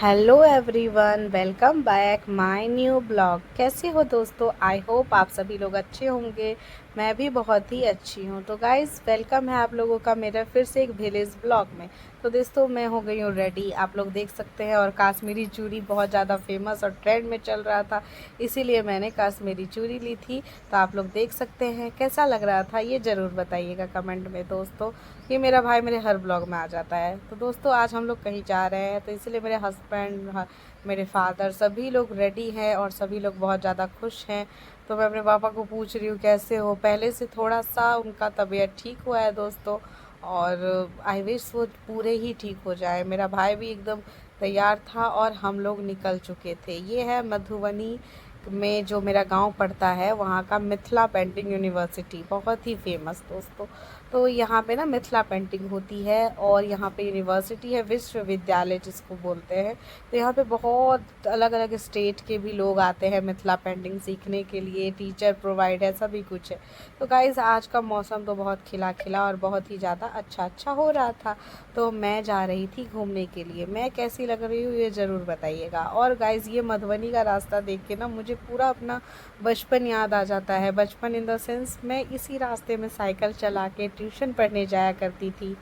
Hello everyone, welcome back my new blog. कैसे हो दोस्तों? आई होप आप सभी लोग अच्छे होंगे। मैं भी बहुत ही अच्छी हूँ। तो गाइस, वेलकम है आप लोगों का मेरा फिर से एक विलेज ब्लॉग में। तो दोस्तों, मैं हो गई हूँ रेडी, आप लोग देख सकते हैं। और कश्मीरी चूड़ी बहुत ज़्यादा फेमस और ट्रेंड में चल रहा था, इसीलिए मैंने कश्मीरी चूड़ी ली थी। तो आप लोग देख सकते हैं कैसा लग रहा था, ये ज़रूर बताइएगा कमेंट में दोस्तों। ये मेरा भाई मेरे हर ब्लॉग में आ जाता है। तो दोस्तों, आज हम लोग कहीं जा रहे हैं, तो इसलिए मेरे हस्बैंड, मेरे फादर, सभी लोग रेडी हैं और सभी लोग बहुत ज़्यादा खुश हैं। तो मैं अपने पापा को पूछ रही हूँ कैसे हो। पहले से थोड़ा सा उनका तबीयत ठीक हुआ है दोस्तों, और आई विश वो पूरे ही ठीक हो जाए। मेरा भाई भी एकदम तैयार था और हम लोग निकल चुके थे। ये है मधुबनी में जो मेरा गांव पड़ता है, वहाँ का मिथिला पेंटिंग यूनिवर्सिटी, बहुत ही फेमस दोस्तों। तो यहाँ पे ना मिथिला पेंटिंग होती है, और यहाँ पे यूनिवर्सिटी है, विश्वविद्यालय जिसको बोलते हैं। तो यहाँ पे बहुत अलग अलग स्टेट के भी लोग आते हैं मिथिला पेंटिंग सीखने के लिए। टीचर प्रोवाइड है, सभी कुछ है। तो गाइज़, आज का मौसम तो बहुत खिला खिला और बहुत ही ज़्यादा अच्छा हो रहा था। तो मैं जा रही थी घूमने के लिए। मैं कैसी लग रही हूँ ये ज़रूर बताइएगा। और गाइज़, ये मधुबनी का रास्ता देख के ना मुझे पूरा अपना बचपन याद आ जाता है। बचपन इन द सेंस, मैं इसी रास्ते में साइकिल चला के ट्यूशन पढ़ने जाया करती थी।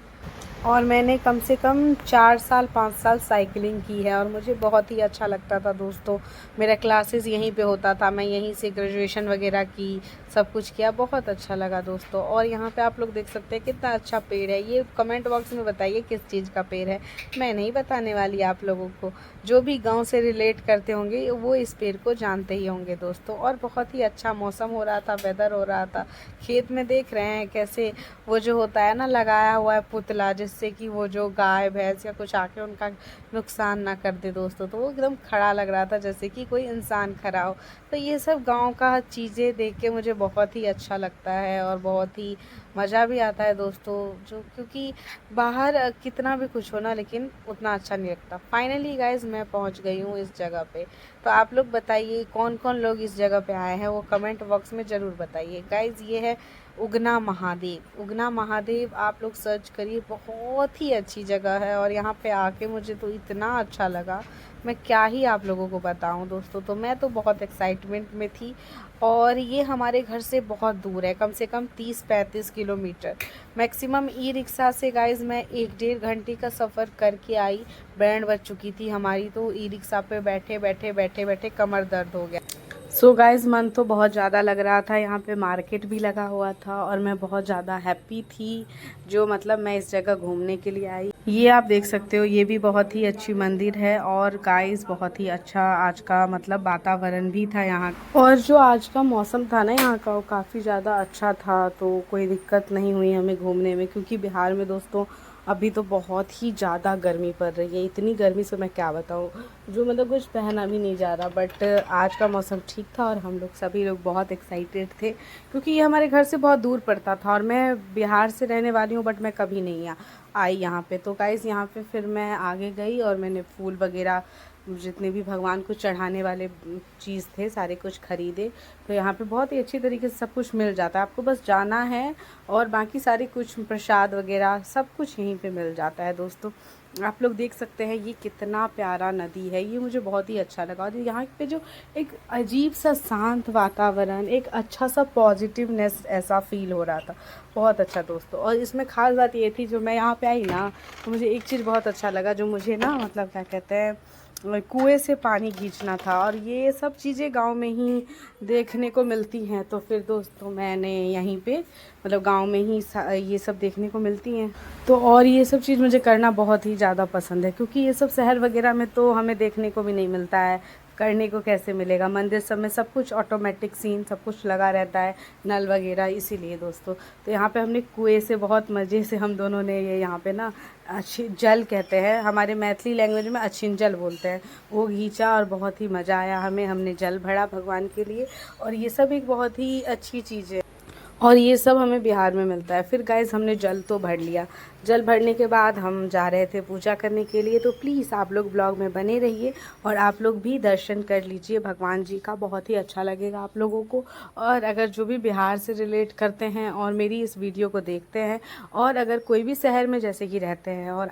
और मैंने कम से कम 4 साल 5 साल साइकिलिंग की है, और मुझे बहुत ही अच्छा लगता था दोस्तों। मेरा क्लासेस यहीं पे होता था, मैं यहीं से ग्रेजुएशन वगैरह की, सब कुछ किया। बहुत अच्छा लगा दोस्तों। और यहाँ पे आप लोग देख सकते हैं कितना अच्छा पेड़ है। ये कमेंट बॉक्स में बताइए किस चीज़ का पेड़ है। मैं नहीं बताने वाली आप लोगों को। जो भी गाँव से रिलेट करते होंगे वो इस पेड़ को जानते ही होंगे दोस्तों। और बहुत ही अच्छा मौसम हो रहा था, वेदर हो रहा था। खेत में देख रहे हैं कैसे वो जो होता है ना, लगाया हुआ है पुतला, जिससे कि वो जो गाय भैंस या कुछ आके उनका नुकसान ना कर दे दोस्तों। तो वो एकदम खड़ा लग रहा था, जैसे कि कोई इंसान खड़ा हो। तो ये सब गांव का चीज़ें देख के मुझे बहुत ही अच्छा लगता है, और बहुत ही मज़ा भी आता है दोस्तों। जो क्योंकि बाहर कितना भी कुछ हो ना, लेकिन उतना अच्छा नहीं लगता। फाइनली गाइज, मैं पहुंच गई हूँ इस जगह पे। तो आप लोग बताइए कौन कौन लोग इस जगह पे आए हैं, वो कमेंट बॉक्स में ज़रूर बताइए। गाइज, ये है उगना महादेव। उगना महादेव आप लोग सर्च करिए, बहुत ही अच्छी जगह है। और यहाँ पे आके मुझे तो इतना अच्छा लगा, मैं क्या ही आप लोगों को बताऊं दोस्तों। तो मैं तो बहुत एक्साइटमेंट में थी। और ये हमारे घर से बहुत दूर है, कम से कम 30-35 किलोमीटर मैक्सिमम। ई रिक्शा से गाइज मैं 1-1.5 घंटे का सफ़र करके आई। बैंड बज चुकी थी हमारी, तो ई रिक्शा पे बैठे बैठे कमर दर्द हो गया। सो गाइज़, मन तो बहुत ज़्यादा लग रहा था। यहाँ पे मार्केट भी लगा हुआ था, और मैं बहुत ज़्यादा हैप्पी थी, जो मतलब मैं इस जगह घूमने के लिए आई। ये आप देख सकते हो, ये भी बहुत ही अच्छी मंदिर है। और गाइज़, बहुत ही अच्छा आज का मतलब वातावरण भी था यहाँ। और जो आज का मौसम था ना यहाँ का, वो काफ़ी ज़्यादा अच्छा था। तो कोई दिक्कत नहीं हुई हमें घूमने में, क्योंकि बिहार में दोस्तों अभी तो बहुत ही ज़्यादा गर्मी पड़ रही है। इतनी गर्मी से मैं क्या बताऊँ, जो मतलब कुछ पहना भी नहीं जा रहा। बट आज का मौसम ठीक था, और हम लोग सभी लोग बहुत एक्साइटेड थे, क्योंकि ये हमारे घर से बहुत दूर पड़ता था। और मैं बिहार से रहने वाली हूँ, बट मैं कभी नहीं आई यहाँ पे। तो गाइज़, यहाँ पे फिर मैं आगे गई, और मैंने फूल वगैरह जितने भी भगवान को चढ़ाने वाले चीज़ थे सारे कुछ ख़रीदे। तो यहाँ पे बहुत ही अच्छी तरीके से सब कुछ मिल जाता है, आपको बस जाना है। और बाकी सारे कुछ प्रसाद वगैरह सब कुछ यहीं पे मिल जाता है दोस्तों। आप लोग देख सकते हैं ये कितना प्यारा नदी है, ये मुझे बहुत ही अच्छा लगा। और यहाँ पे जो एक अजीब सा शांत वातावरण, एक अच्छा सा पॉजिटिवनेस ऐसा फील हो रहा था, बहुत अच्छा दोस्तों। और इसमें ख़ास बात ये थी, जो मैं यहाँ पे आई ना, तो मुझे एक चीज़ बहुत अच्छा लगा, जो मुझे ना मतलब क्या कहते हैं, कुएं से पानी खींचना था। और ये सब चीज़ें गांव में ही देखने को मिलती हैं। तो फिर दोस्तों, मैंने यहीं पे मतलब गांव में ही ये सब देखने को मिलती हैं। तो और ये सब चीज़ मुझे करना बहुत ही ज़्यादा पसंद है, क्योंकि ये सब शहर वगैरह में तो हमें देखने को भी नहीं मिलता है। करने को कैसे मिलेगा, मंदिर सब में सब कुछ ऑटोमेटिक सीन सब कुछ लगा रहता है, नल वगैरह, इसीलिए दोस्तों। तो यहाँ पे हमने कुएं से बहुत मज़े से हम दोनों ने ये यहाँ पे ना अच्छी जल कहते हैं, हमारे मैथिली लैंग्वेज में अछिन जल बोलते हैं, वो घींचा। और बहुत ही मज़ा आया हमें, हमने जल भरा भगवान के लिए। और ये सब एक बहुत ही अच्छी चीज़ है, और ये सब हमें बिहार में मिलता है। फिर गाइस, हमने जल तो भर लिया। जल भरने के बाद हम जा रहे थे पूजा करने के लिए। तो प्लीज़ आप लोग ब्लॉग में बने रहिए और आप लोग भी दर्शन कर लीजिए भगवान जी का, बहुत ही अच्छा लगेगा आप लोगों को। और अगर जो भी बिहार से रिलेट करते हैं और मेरी इस वीडियो को देखते हैं, और अगर कोई भी शहर में जैसे कि रहते हैं और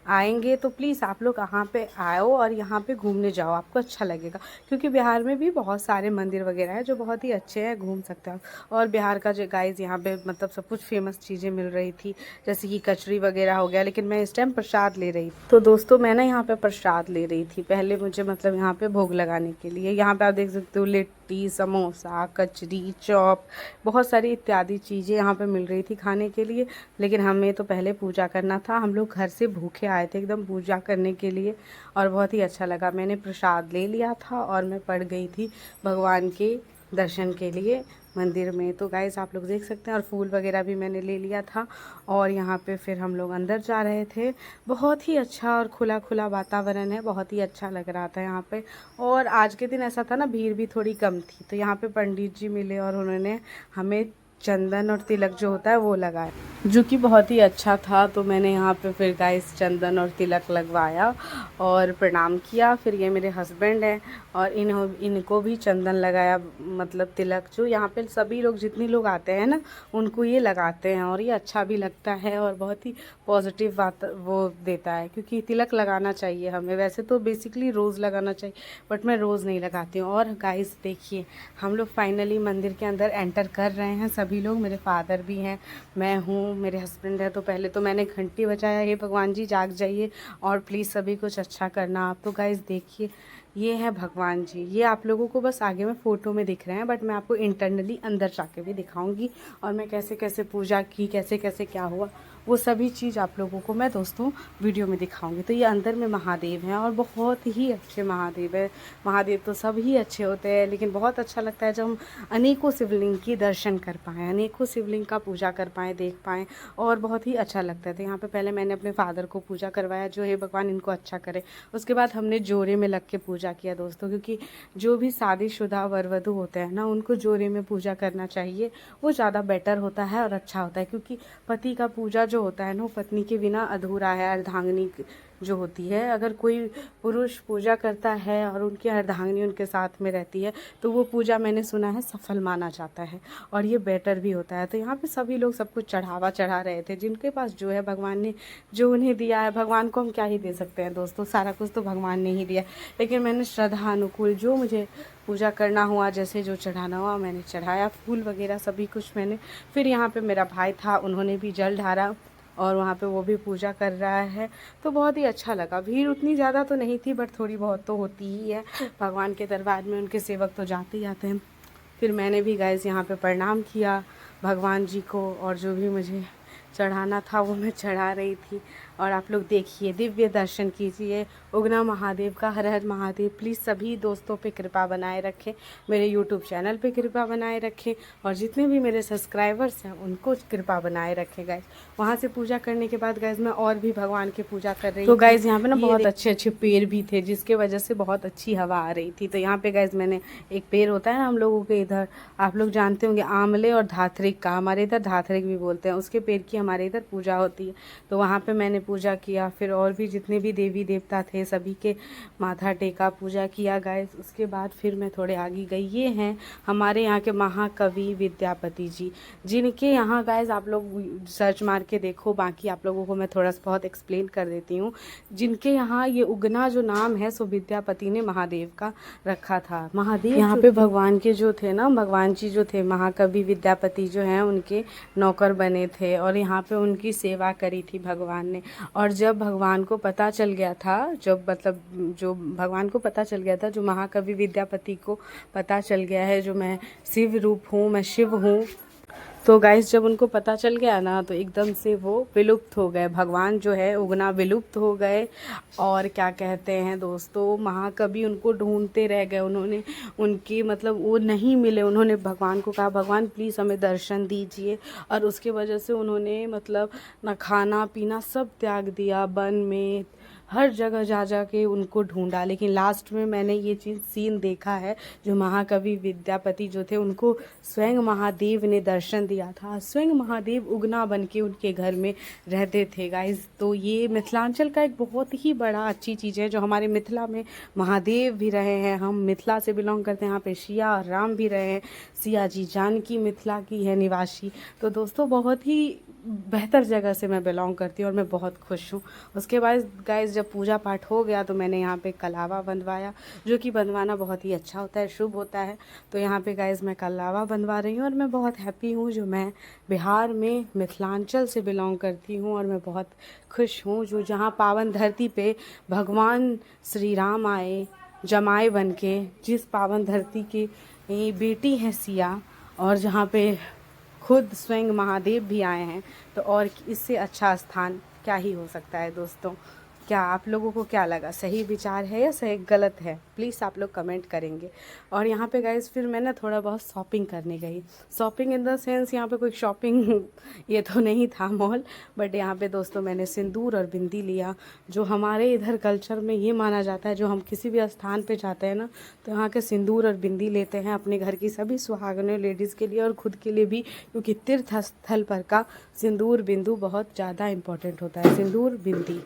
आएंगे तो प्लीज़ आप लोग यहाँ पे आओ और यहाँ पे घूमने जाओ, आपको अच्छा लगेगा। क्योंकि बिहार में भी बहुत सारे मंदिर वगैरह हैं जो बहुत ही अच्छे हैं, घूम सकते हैं। और बिहार का जो गाइज़ यहाँ पे मतलब सब कुछ फेमस चीज़ें मिल रही थी, जैसे कि कचरी वगैरह हो गया। लेकिन मैं इस टाइम प्रसाद ले रही थी, तो दोस्तों मैं ना यहाँ पे प्रसाद ले रही थी। पहले मुझे मतलब यहाँ पे भोग लगाने के लिए, यहाँ पे आप देख सकते हो लिट्टी, समोसा, कचरी, चॉप, बहुत सारी इत्यादि चीज़ें यहाँ पे मिल रही थी खाने के लिए। लेकिन हमें तो पहले पूजा करना था, हम लोग घर से भूखे आए थे एकदम पूजा करने के लिए। और बहुत ही अच्छा लगा, मैंने प्रसाद ले लिया था और मैं पड़ गई थी भगवान के दर्शन के लिए मंदिर में। तो गाइस आप लोग देख सकते हैं, और फूल वगैरह भी मैंने ले लिया था। और यहाँ पे फिर हम लोग अंदर जा रहे थे। बहुत ही अच्छा और खुला खुला वातावरण है, बहुत ही अच्छा लग रहा था यहाँ पे। और आज के दिन ऐसा था ना, भीड़ भी थोड़ी कम थी। तो यहाँ पे पंडित जी मिले और उन्होंने हमें चंदन और तिलक जो होता है वो लगाया, जो कि बहुत ही अच्छा था। तो मैंने यहाँ पे फिर गाइस चंदन और तिलक लगवाया और प्रणाम किया। फिर ये मेरे हस्बैंड हैं और इनको भी चंदन लगाया, मतलब तिलक जो यहाँ पे सभी लोग जितने लोग आते हैं ना उनको ये लगाते हैं। और ये अच्छा भी लगता है और बहुत ही पॉजिटिव बात वो देता है, क्योंकि तिलक लगाना चाहिए हमें। वैसे तो बेसिकली रोज़ लगाना चाहिए, बट मैं रोज़ नहीं लगाती हूँ। और गाइस देखिए, हम लोग फाइनली मंदिर के अंदर एंटर कर रहे हैं। सभी लोग, मेरे फादर भी हैं, मैं हूँ, मेरे हस्बैंड है। तो पहले तो मैंने घंटी बजाया, हे भगवान जी जाग जाइए और प्लीज़ सभी कुछ अच्छा करना आप। तो गाइस देखिए, ये है भगवान जी। ये आप लोगों को बस आगे में फ़ोटो में दिख रहे हैं, बट मैं आपको इंटरनली अंदर जाके भी दिखाऊंगी। और मैं कैसे कैसे पूजा की, कैसे कैसे क्या हुआ, वो सभी चीज़ आप लोगों को मैं दोस्तों वीडियो में दिखाऊंगी। तो ये अंदर में महादेव हैं और बहुत ही अच्छे महादेव है। महादेव तो सब ही अच्छे होते हैं, लेकिन बहुत अच्छा लगता है जब हम अनेकों शिवलिंग की दर्शन कर पाएँ, अनेकों शिवलिंग का पूजा कर पाएँ, देख पाएँ, और बहुत ही अच्छा लगता है। तो यहाँ पे पहले मैंने अपने फादर को पूजा करवाया, जो हे भगवान इनको अच्छा करे। उसके बाद हमने जोड़े में लग के पूजा किया दोस्तों, क्योंकि जो भी शादीशुदा वर वधू होते हैं ना, उनको जोड़े में पूजा करना चाहिए, वो ज़्यादा बेटर होता है और अच्छा होता है। क्योंकि पति का पूजा जो होता है ना, वो पत्नी के बिना अधूरा है। अर्धांगिनी जो होती है, अगर कोई पुरुष पूजा करता है और उनकी अर्धांगिनी उनके साथ में रहती है, तो वो पूजा मैंने सुना है सफल माना जाता है और ये बेटर भी होता है। तो यहाँ पे सभी लोग सब कुछ चढ़ावा चढ़ा रहे थे, जिनके पास जो है भगवान ने जो उन्हें दिया है। भगवान को हम क्या ही दे सकते हैं दोस्तों, सारा कुछ तो भगवान ने ही दिया। लेकिन मैंने श्रद्धा अनुकूल जो मुझे पूजा करना हुआ, जैसे जो चढ़ाना हुआ मैंने चढ़ाया, फूल वगैरह सभी कुछ मैंने। फिर यहाँ पे मेरा भाई था, उन्होंने भी जल ढारा और वहाँ पे वो भी पूजा कर रहा है। तो बहुत ही अच्छा लगा। भीड़ उतनी ज़्यादा तो नहीं थी, बट थोड़ी बहुत तो होती ही है भगवान के दरबार में, उनके सेवक तो जाते ही आते हैं। फिर मैंने भी गाइस यहाँ पे प्रणाम किया भगवान जी को, और जो भी मुझे चढ़ाना था वो मैं चढ़ा रही थी। और आप लोग देखिए, दिव्य दर्शन कीजिए उगना महादेव का। हर हर महादेव। प्लीज़ सभी दोस्तों पे कृपा बनाए रखें, मेरे यूट्यूब चैनल पे कृपा बनाए रखें, और जितने भी मेरे सब्सक्राइबर्स हैं उनको कृपा बनाए रखें गाइस। वहाँ से पूजा करने के बाद गाइस मैं और भी भगवान की पूजा कर रही थी। तो गाइस यहाँ पे ना बहुत अच्छे अच्छे पेड़ भी थे, जिसके वजह से बहुत अच्छी हवा आ रही थी। तो यहाँ पे गाइस मैंने एक पेड़ होता है ना हम लोगों के इधर, आप लोग जानते होंगे, आंवले और धातरिक का, हमारे इधर धातरिक भी बोलते हैं, उसके पेड़ की हमारे इधर पूजा होती है। तो वहाँ पे मैंने पूजा किया। फिर और भी जितने भी देवी देवता थे सभी के माथा टेका, पूजा किया गाइस। उसके बाद फिर मैं थोड़े आगे गई। ये हैं हमारे यहाँ के महाकवि विद्यापति जी, जिनके यहाँ गाइस आप लोग सर्च मार के देखो, बाकी आप लोगों को मैं थोड़ा सा बहुत एक्सप्लेन कर देती हूँ। जिनके यहाँ ये उगना जो नाम है सो विद्यापति ने महादेव का रखा था। महादेव यहाँ पे भगवान के जो थे ना, भगवान जी जो थे, महाकवि विद्यापति जो हैं उनके नौकर बने थे और यहाँ पे उनकी सेवा करी थी भगवान ने। और जब भगवान को पता चल गया था, जब मतलब जो भगवान को पता चल गया था, जो महाकवि विद्यापति को पता चल गया है जो मैं शिव रूप हूँ, मैं शिव हूँ, तो गाइस जब उनको पता चल गया ना, तो एकदम से वो विलुप्त हो गए। भगवान जो है उगना विलुप्त हो गए। और क्या कहते हैं दोस्तों, महाकवि उनको ढूंढते रह गए। उन्होंने उनकी मतलब वो नहीं मिले। उन्होंने भगवान को कहा, भगवान प्लीज़ हमें दर्शन दीजिए। और उसके वजह से उन्होंने मतलब ना खाना पीना सब त्याग दिया, वन में हर जगह जा जा के उनको ढूंढा, लेकिन लास्ट में मैंने ये चीज़ सीन देखा है, जो महाकवि विद्यापति जो थे उनको स्वयं महादेव ने दर्शन दिया था। स्वयं महादेव उगना बन के उनके घर में रहते थे गाइज। तो ये मिथिलांचल का एक बहुत ही बड़ा अच्छी चीज़ है, जो हमारे मिथिला में महादेव भी रहे हैं। हम मिथिला से बिलोंग करते हैं, यहाँ पे सिया और राम भी रहे हैं। सिया जी जानकी मिथिला की है निवासी। तो दोस्तों बहुत ही बेहतर जगह से मैं बिलोंग करती हूँ और मैं बहुत खुश हूँ। उसके बाद गाइस जब पूजा पाठ हो गया तो मैंने यहाँ पे कलावा बंधवाया, जो कि बंधवाना बहुत ही अच्छा होता है, शुभ होता है। तो यहाँ पे गाइस मैं कलावा बंधवा रही हूँ और मैं बहुत हैप्पी हूँ, जो मैं बिहार में मिथिलांचल से बिलोंग करती हूँ। और मैं बहुत खुश हूँ जो जहाँ पावन धरती पे भगवान श्री राम आए जमाए बन के, जिस पावन धरती की बेटी है सिया, और जहाँ पे खुद स्वयं महादेव भी आए हैं। तो और इससे अच्छा स्थान क्या ही हो सकता है दोस्तों। क्या आप लोगों को क्या लगा, सही विचार है या सही गलत है, प्लीज़ आप लोग कमेंट करेंगे। और यहाँ पे गाइस फिर मैं ना थोड़ा बहुत शॉपिंग करने गई। शॉपिंग इन द सेंस यहाँ पे कोई शॉपिंग ये तो नहीं था मॉल, बट यहाँ पे दोस्तों मैंने सिंदूर और बिंदी लिया। जो हमारे इधर कल्चर में ये माना जाता है, जो हम किसी भी स्थान पे जाते हैं ना, तो यहाँ के सिंदूर और बिंदी लेते हैं अपने घर की सभी सुहागनों लेडीज़ के लिए और ख़ुद के लिए भी, क्योंकि तीर्थ स्थल पर का सिंदूर बिंदु बहुत ज़्यादा इम्पोर्टेंट होता है, सिंदूर बिंदी।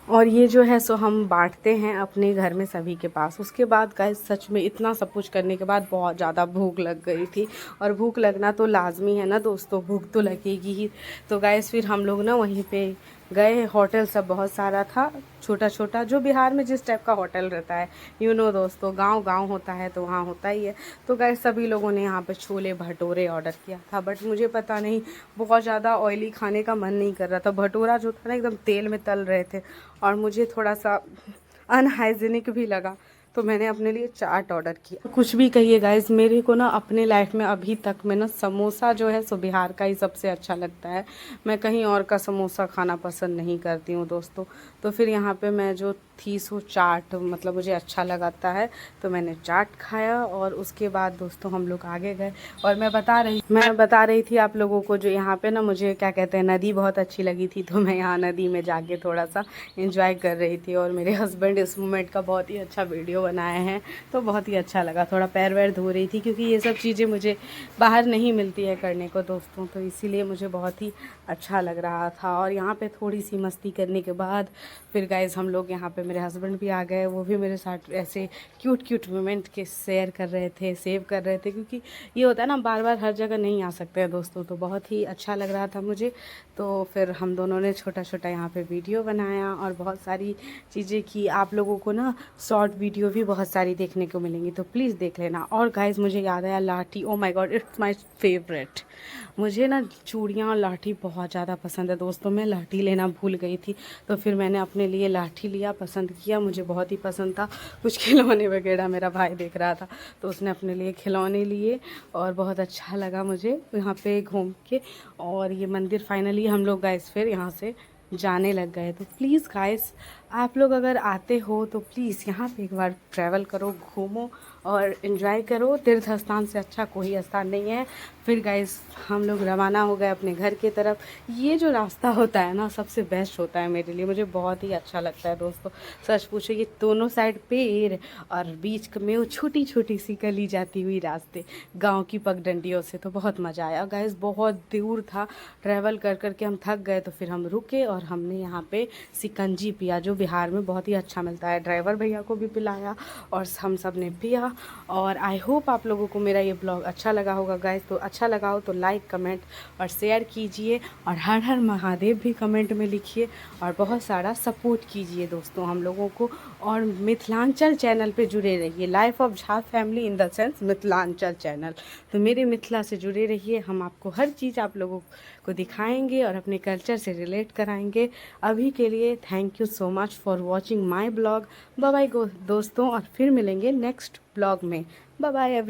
और ये जो है सो हम बांटते हैं अपने घर में सभी के पास। उसके बाद गाइस सच में इतना सब कुछ करने के बाद बहुत ज़्यादा भूख लग गई थी, और भूख लगना तो लाजमी है ना दोस्तों, भूख तो लगेगी ही। तो गाइस फिर हम लोग ना वहीं पे गए। होटल सब बहुत सारा था, छोटा छोटा, जो बिहार में जिस टाइप का होटल रहता है, दोस्तों, गांव गांव होता है तो वहाँ होता ही है। तो गाइस सभी लोगों ने यहाँ पे छोले भटूरे ऑर्डर किया था, बट मुझे पता नहीं बहुत ज़्यादा ऑयली खाने का मन नहीं कर रहा था। भटूरा जो था ना एकदम तेल में तल रहे थे और मुझे थोड़ा सा अनहाइजीनिक भी लगा, तो मैंने अपने लिए चाट ऑर्डर किया। कुछ भी कहिए गाइस, मेरे को ना अपने लाइफ में अभी तक में ना समोसा जो है सो बिहार का ही सबसे अच्छा लगता है। मैं कहीं और का समोसा खाना पसंद नहीं करती हूँ दोस्तों। तो फिर यहाँ पे मैं जो थी सो चाट, मतलब मुझे अच्छा लगाता है तो मैंने चाट खाया। और उसके बाद दोस्तों हम लोग आगे गए, और मैं बता रही थी आप लोगों को, जो यहाँ पे ना मुझे क्या कहते हैं नदी बहुत अच्छी लगी थी, तो मैं यहाँ नदी में जाके थोड़ा सा एंजॉय कर रही थी। और मेरे हस्बैंड इस मोमेंट का बहुत ही अच्छा वीडियो बनाए हैं, तो बहुत ही अच्छा लगा। थोड़ा पैर वैर धो रही थी, क्योंकि ये सब चीज़ें मुझे बाहर नहीं मिलती है करने को दोस्तों, तो इसीलिए मुझे बहुत ही अच्छा लग रहा था। और यहाँ पे थोड़ी सी मस्ती करने के बाद फिर गाइस हम लोग यहाँ पे, मेरे हस्बैंड भी आ गए, वो भी मेरे साथ ऐसे क्यूट मोमेंट के शेयर कर रहे थे, सेव कर रहे थे, क्योंकि ये होता है ना बार बार हर जगह नहीं आ सकते हैं दोस्तों। तो बहुत ही अच्छा लग रहा था मुझे। तो फिर हम दोनों ने छोटा छोटा यहाँ पे वीडियो बनाया और बहुत सारी चीज़ें की। आप लोगों को ना शॉर्ट वीडियो भी बहुत सारी देखने को मिलेंगी, तो प्लीज़ देख लेना। और गाइस मुझे याद आया लाठी, oh my God, it's my favourite. मुझे ना चूड़ियाँ और लाठी बहुत ज़्यादा पसंद है दोस्तों। मैं लाठी लेना भूल गई थी, तो फिर मैंने अपने लिए लाठी लिया, पसंद किया, मुझे बहुत ही पसंद था। कुछ खिलौने वगैरह मेरा भाई देख रहा था, तो उसने अपने लिए खिलौने लिए और बहुत अच्छा लगा मुझे यहाँ पे घूम के। और ये मंदिर फाइनली हम लोग गाइस फिर यहाँ से जाने लग गए। तो प्लीज़ गाइस आप लोग अगर आते हो तो प्लीज़ यहाँ पे एक बार ट्रैवल करो, घूमो और इन्जॉय करो। तीर्थ स्थान से अच्छा कोई स्थान नहीं है। फिर गाइस हम लोग रवाना हो गए अपने घर की तरफ। ये जो रास्ता होता है ना सबसे बेस्ट होता है मेरे लिए, मुझे बहुत ही अच्छा लगता है दोस्तों। सच पूछो, ये दोनों साइड पेड़ और बीच में वो छोटी छोटी सी गली जाती हुई रास्ते गांव की पगडंडियों से, तो बहुत मज़ा आया गाइस। बहुत दूर था, ट्रैवल कर कर के हम थक गए, तो फिर हम रुके और हमने यहाँ पे सिकंजी पिया, जो बिहार में बहुत ही अच्छा मिलता है। ड्राइवर भैया को भी पिलाया और हम सब ने पिया। और आई होप आप लोगों को मेरा ये ब्लॉग अच्छा लगा होगा गाइस। तो अच्छा लगा हो तो लाइक, कमेंट और शेयर कीजिए, और हर हर महादेव भी कमेंट में लिखिए, और बहुत सारा सपोर्ट कीजिए दोस्तों हम लोगों को। और मिथिलांचल चैनल पे जुड़े रहिए, life of Jha family in the sense Mithilanchal channel. तो मेरे मिथिला से जुड़े रहिए, हम आपको हर चीज़ आप लोगों को दिखाएंगे और अपने कल्चर से रिलेट कराएंगे। अभी के लिए thank you so much for watching my blog. Bye bye दोस्तों, और फिर मिलेंगे नेक्स्ट ब्लॉग में। Bye bye every